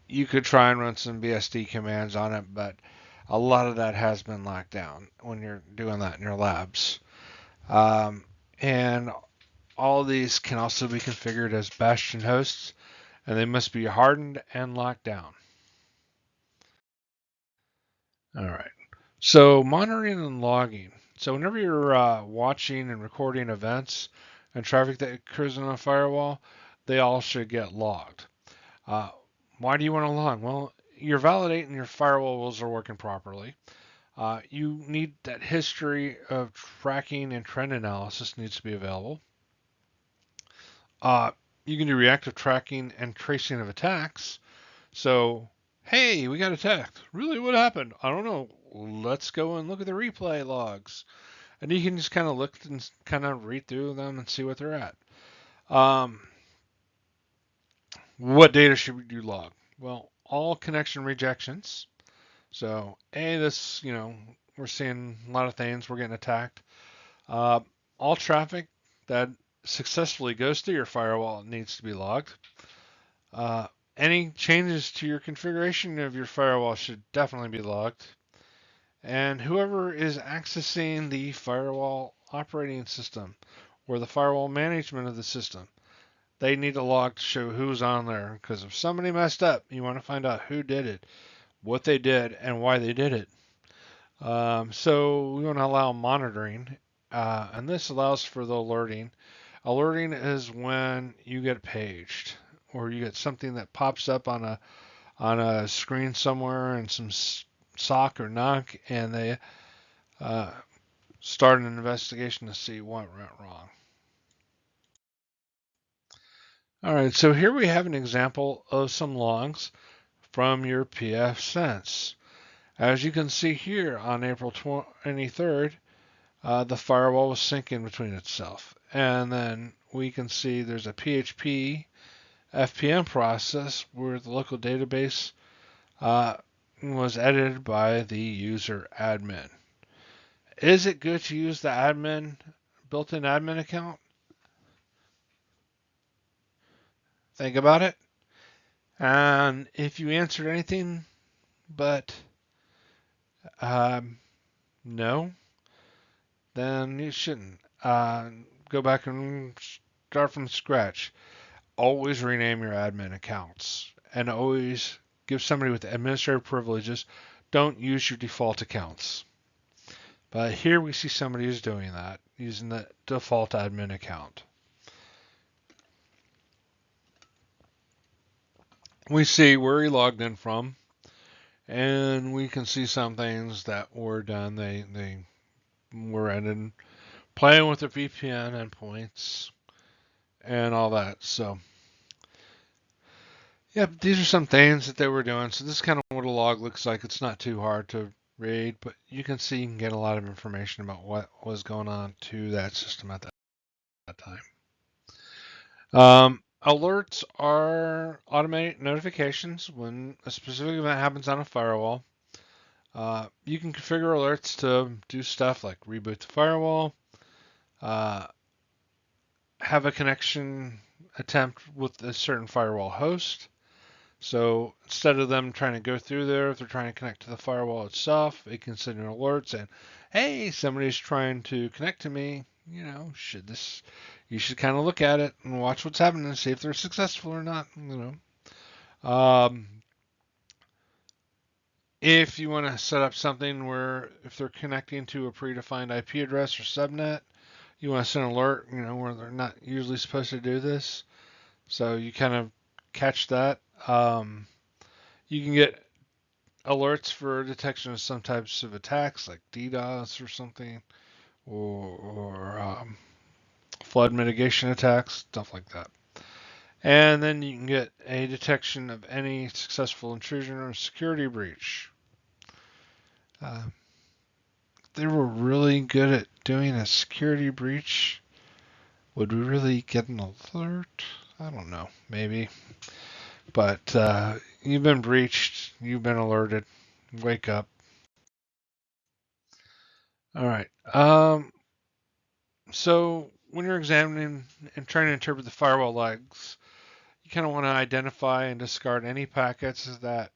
you could try and run some BSD commands on it, but a lot of that has been locked down when you're doing that in your labs. And All of these can also be configured as bastion hosts, and they must be hardened and locked down. All right. So monitoring and logging. So whenever you're watching and recording events and traffic that occurs on a firewall, they all should get logged. Uh, why do you want to log? Well, you're validating your firewall rules are working properly. You need that history of tracking and trend analysis needs to be available. Uh, you can do reactive tracking and tracing of attacks. So, hey, we got attacked. Really, what happened? I don't know. Let's go and look at the replay logs. And you can just kind of look and kind of read through them and see what they're at. Um, what data should you log? Well, all connection rejections. So, this, we're seeing a lot of things. We're getting attacked. Uh, all traffic that successfully goes through your firewall needs to be logged. Uh, any changes to your configuration of your firewall should definitely be logged. And whoever is accessing the firewall operating system or the firewall management of the system, they need a log to show who's on there. Because if somebody messed up, you want to find out who did it, what they did, and why they did it. So we want to allow monitoring, and this allows for the alerting. Alerting is when you get paged or you get something that pops up on a screen somewhere and some SOC or NOC, and they uh, start an investigation to see what went wrong. All right, so here we have an example of some logs from your pfSense. As you can see here on April 23rd, the firewall was syncing between itself. And then we can see there's a PHP FPM process where the local database was edited by the user admin. Is it good to use the admin built-in admin account? Think about it. And if you answered anything but um, no, then you shouldn't. Go back and start from scratch. Always rename your admin accounts and always give somebody with administrative privileges. Don't use your default accounts. But here we see somebody who's doing that, using the default admin account. We see where he logged in from, and we can see some things that were done. They were ended playing with the VPN endpoints and all that. So, yeah, these are some things that they were doing. So this is kind of what a log looks like. It's not too hard to read, but you can see you can get a lot of information about what was going on to that system at that time. Alerts are automated notifications when a specific event happens on a firewall. You can configure alerts to do stuff like reboot the firewall, uh, have a connection attempt with a certain firewall host. So instead of them trying to go through there, if they're trying to connect to the firewall itself, it can send an alert saying, "Hey, somebody's trying to connect to me. You should kind of look at it and watch what's happening and see if they're successful or not." If you want to set up something where if they're connecting to a predefined IP address or subnet, you want to send an alert, where they're not usually supposed to do this. So you kind of catch that. You can get alerts for detection of some types of attacks like DDoS or something, or flood mitigation attacks, stuff like that. And then you can get a detection of any successful intrusion or security breach. They were really good at doing a security breach. Would we really get an alert? I don't know, maybe. But you've been breached. You've been alerted. Wake up. All right. So when you're examining and trying to interpret the firewall logs, you kind of want to identify and discard any packets that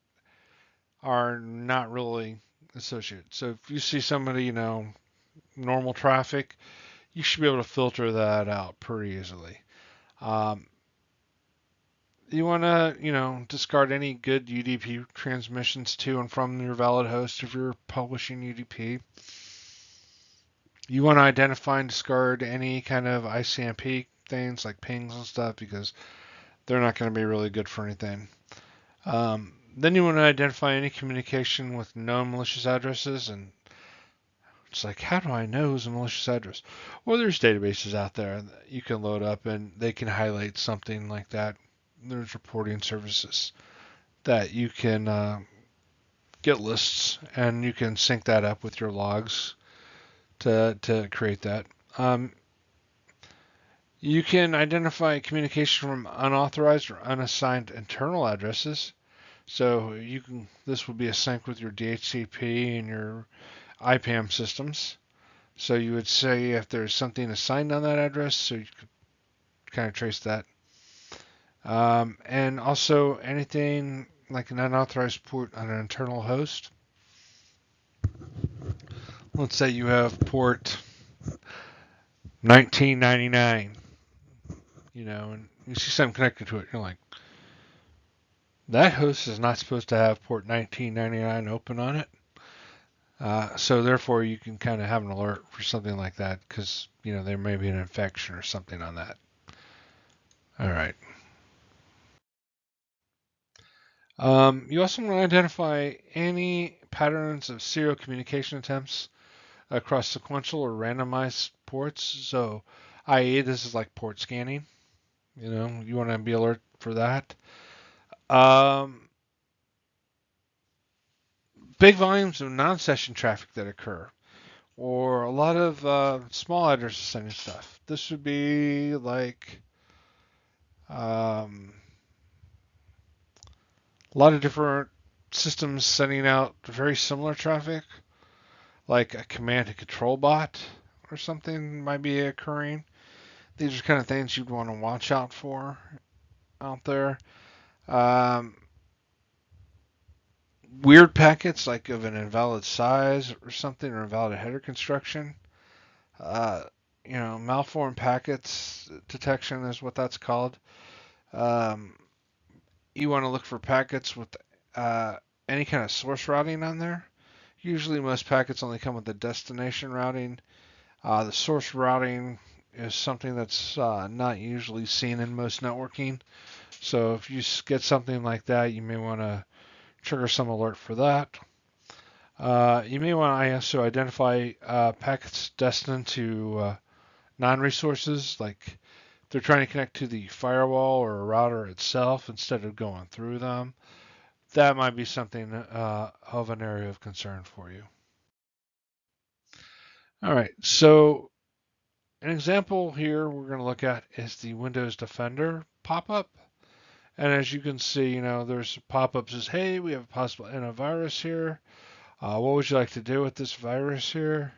are not really associated. So if you see somebody, normal traffic, you should be able to filter that out pretty easily. Um, you want to, discard any good UDP transmissions to and from your valid host if you're publishing UDP. You want to identify and discard any kind of ICMP things like pings and stuff because they're not going to be really good for anything. Then you want to identify any communication with known malicious addresses, and it's like, how do I know who's a malicious address? Well, there's databases out there that you can load up and they can highlight something like that. There's reporting services that you can get lists and you can sync that up with your logs to create that. You can identify communication from unauthorized or unassigned internal addresses. So this would be a sync with your DHCP and your IPAM systems. So you would say if there's something assigned on that address, so you could kind of trace that. And also anything like an unauthorized port on an internal host. Let's say you have port 1999, and you see something connected to it. You're like, that host is not supposed to have port 1999 open on it. So therefore, you can kind of have an alert for something like that because there may be an infection or something on that. All right. You also want to identify any patterns of serial communication attempts across sequential or randomized ports. So, i.e., this is like port scanning. You want to be alert for that. Big volumes of non-session traffic that occur, or a lot of small addresses sending stuff. This would be like a lot of different systems sending out very similar traffic, like a command and control bot or something might be occurring. These are kind of things you'd want to watch out for out there. Um, Weird packets like of an invalid size or something, or invalid header construction. Uh, Malformed packets detection is what that's called. Um, you want to look for packets with uh, any kind of source routing on there. Usually, most packets only come with the destination routing. The source routing is something that's not usually seen in most networking. So if you get something like that, you may want to trigger some alert for that. You may want to also identify packets destined to non-resources, like they're trying to connect to the firewall or a router itself instead of going through them. That might be something of an area of concern for you. All right, so an example here we're going to look at is the Windows Defender pop-up. And as you can see, there's a pop-up that says, hey, we have a possible antivirus here. What would you like to do with this virus here?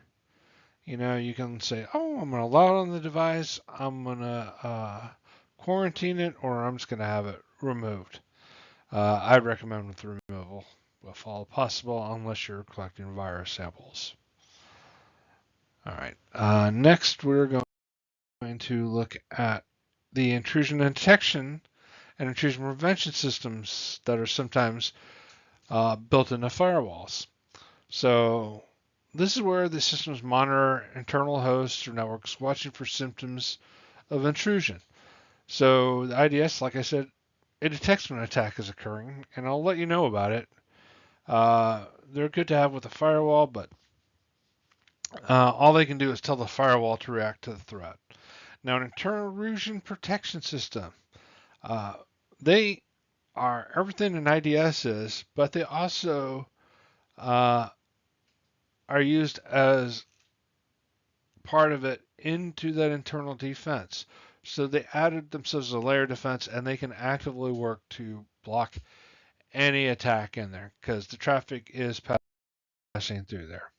You can say, oh, I'm going to allow it on the device. I'm going to quarantine it, or I'm just going to have it removed. I'd recommend with the removal if all possible, unless you're collecting virus samples. All right. Next, we're going to look at the intrusion detection and intrusion prevention systems that are sometimes built into firewalls. So this is where the systems monitor internal hosts or networks watching for symptoms of intrusion. So the IDS, like I said, it detects when an attack is occurring, and I'll let you know about it. They're good to have with a firewall, but all they can do is tell the firewall to react to the threat. Now, an intrusion protection system, uh, they are everything an IDS is, but they also uh, are used as part of it into that internal defense. So they added themselves a layer of defense, and they can actively work to block any attack in there because the traffic is passing through there.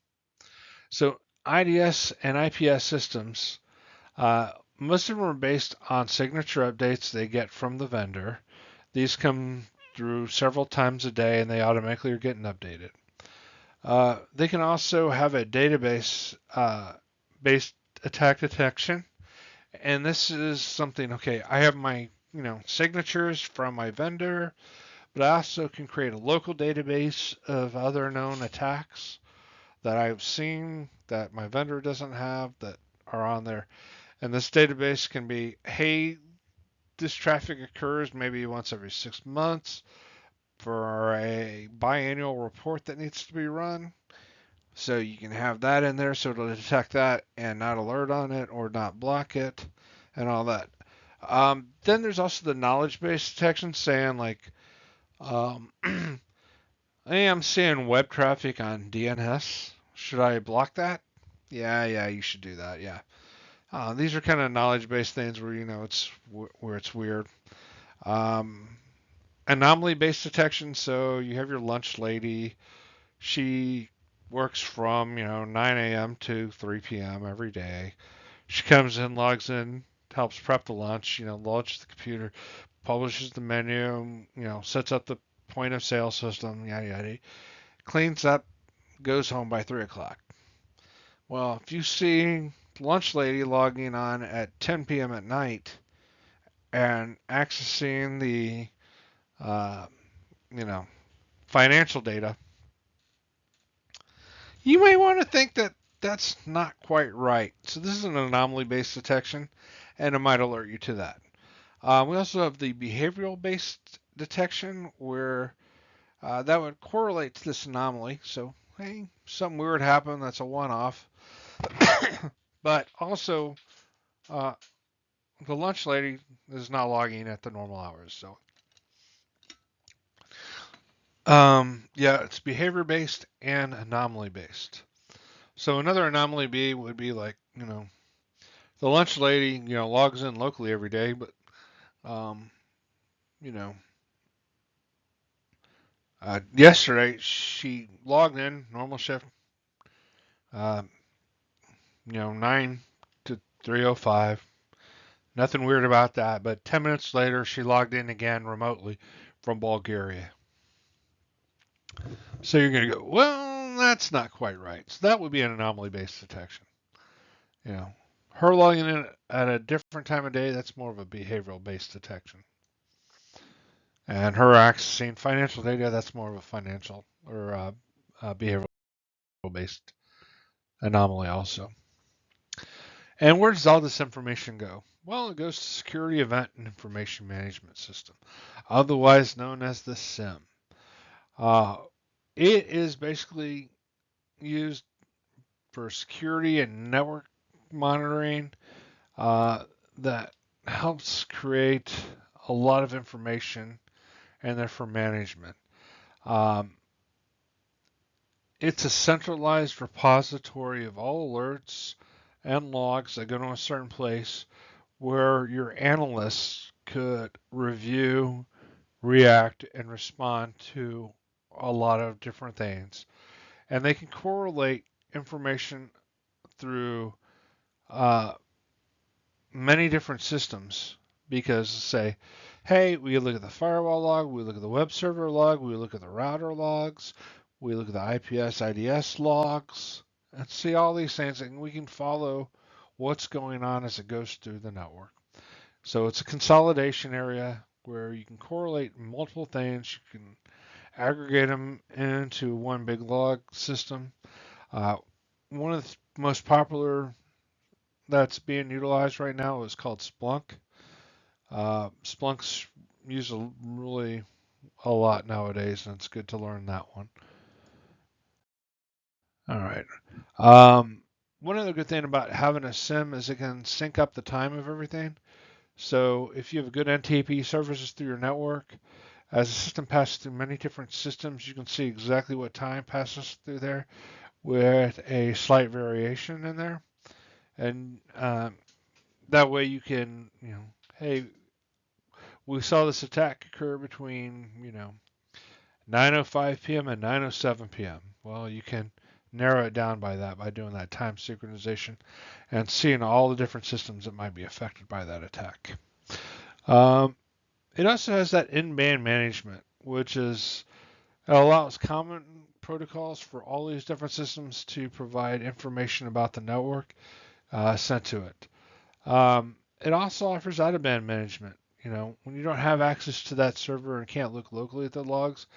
So IDS and IPS systems, most of them are based on signature updates they get from the vendor. These come through several times a day, and they automatically are getting updated. They can also have a database based attack detection. And this is something, okay, I have my, signatures from my vendor, but I also can create a local database of other known attacks that I've seen that my vendor doesn't have that are on there. And this database can be, hey, this traffic occurs maybe once every 6 months for a biannual report that needs to be run. So you can have that in there so it'll detect that and not alert on it or not block it and all that. Then there's also the knowledge base detection saying like, um, hey, I'm seeing web traffic on DNS. Should I block that? Yeah, you should do that. Yeah. These are kind of knowledge-based things where it's where it's weird. Um, Anomaly-based detection. So you have your lunch lady. She works from 9 a.m. to 3 p.m. every day. She comes in, logs in, helps prep the lunch. Launches the computer, publishes the menu. Sets up the point of sale system. Yada yada. Cleans up, goes home by 3 o'clock. Well, if you see lunch lady logging on at 10 p.m. at night and accessing the uh, you know financial data, you may want to think that that's not quite right. So this is an anomaly-based detection, and it might alert you to that. We also have the behavioral-based detection, where that would correlate to this anomaly. So, hey, something weird happened. That's a one-off. But also, uh, the lunch lady is not logging at the normal hours. So, yeah, it's behavior-based and anomaly-based. So another anomaly B would be like, the lunch lady, logs in locally every day, but, um, you know, yesterday she logged in, normal shift, uh, 9 to 3:05. Nothing weird about that, but 10 minutes later she logged in again remotely from Bulgaria. So you're going to go, well, that's not quite right. So that would be an anomaly-based detection. You know, her logging in at a different time of day, that's more of a behavioral-based detection. And her accessing financial data, that's more of a financial or behavioral based anomaly also. And where does all this information go? Well, it goes to Security Event and Information Management System, otherwise known as the SIM. Uh, it is basically used for security and network monitoring that helps create a lot of information and then for management. Um, It's a centralized repository of all alerts and logs that go to a certain place where your analysts could review, react, and respond to a lot of different things. And they can correlate information through uh, many different systems because, say, hey, we look at the firewall log, we look at the web server log, we look at the router logs, we look at the IPS IDS logs, and see all these things, and we can follow what's going on as it goes through the network. So it's a consolidation area where you can correlate multiple things, you can aggregate them into one big log system. Uh, One of the most popular that's being utilized right now is called Splunk. Splunk's used really a lot nowadays, and it's good to learn that one. All right. One other good thing about having a SIM is it can sync up the time of everything. So if you have good NTP services through your network, as the system passes through many different systems, you can see exactly what time passes through there with a slight variation in there. And that way you can, hey, we saw this attack occur between, 9:05 p.m. and 9:07 p.m. Well, you can narrow it down by that by doing that time synchronization and seeing all the different systems that might be affected by that attack. It also has that in-band management, which is it allows common protocols for all these different systems to provide information about the network sent to it. It also offers out-of-band management. When you don't have access to that server and can't look locally at the logs,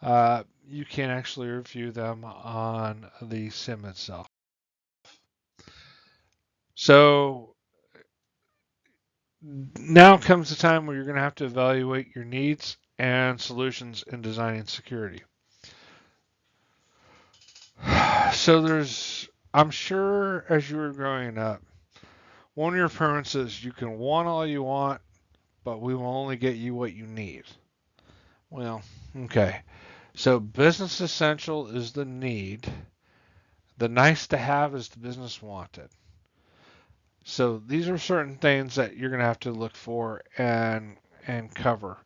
you can actually review them on the SIM itself. So now comes the time where you're going to have to evaluate your needs and solutions in designing security. So I'm sure as you were growing up, one of your parents says you can want all you want, but we will only get you what you need. Well, okay. So business essential is the need. The nice to have is the business wanted. So these are certain things that you're going to have to look for and cover.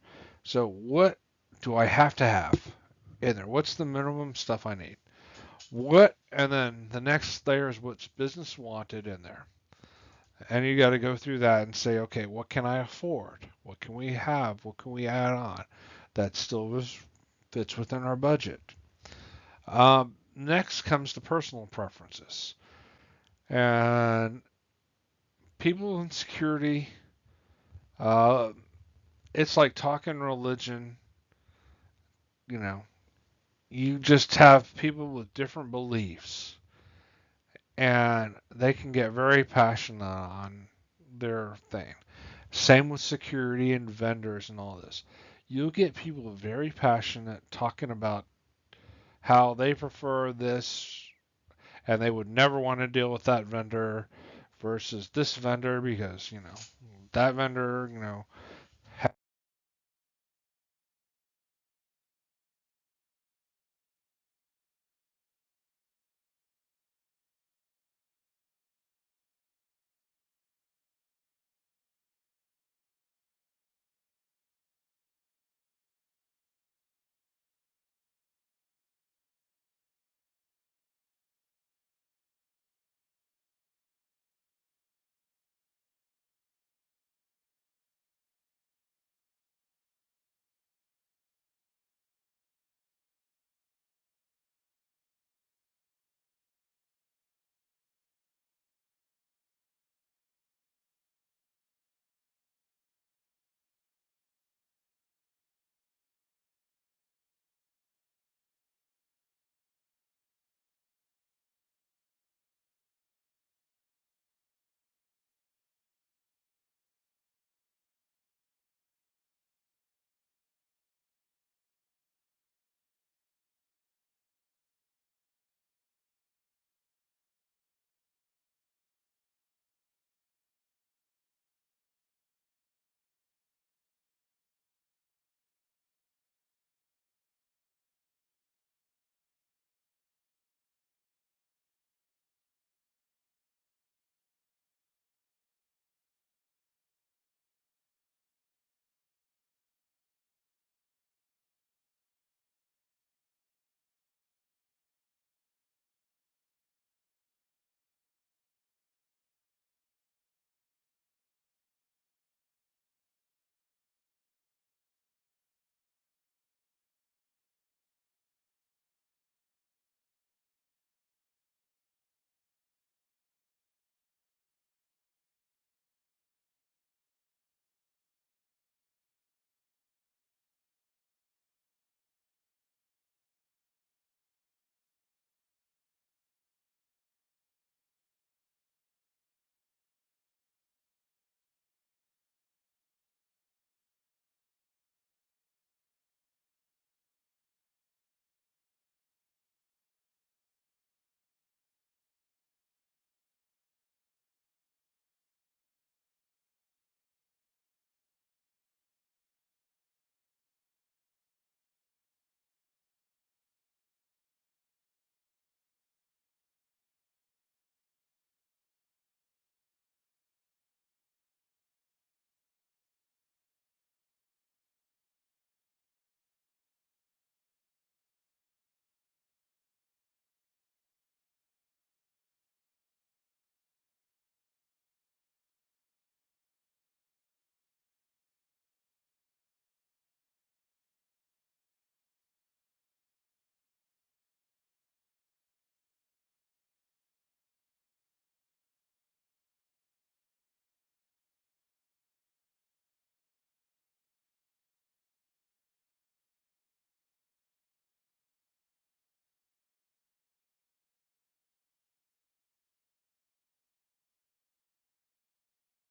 So what do I have to have in there? What's the minimum stuff I need? And then the next layer is what's business wanted in there. And you got to go through that and say, okay, what can I afford? What can we have? What can we add on that still fits within our budget? Next comes the personal preferences. And people in security, uh, it's like talking religion. You know, you just have people with different beliefs, and they can get very passionate on their thing. Same with security and vendors and all this. You'll get people very passionate talking about how they prefer this and they would never want to deal with that vendor versus this vendor because, that vendor,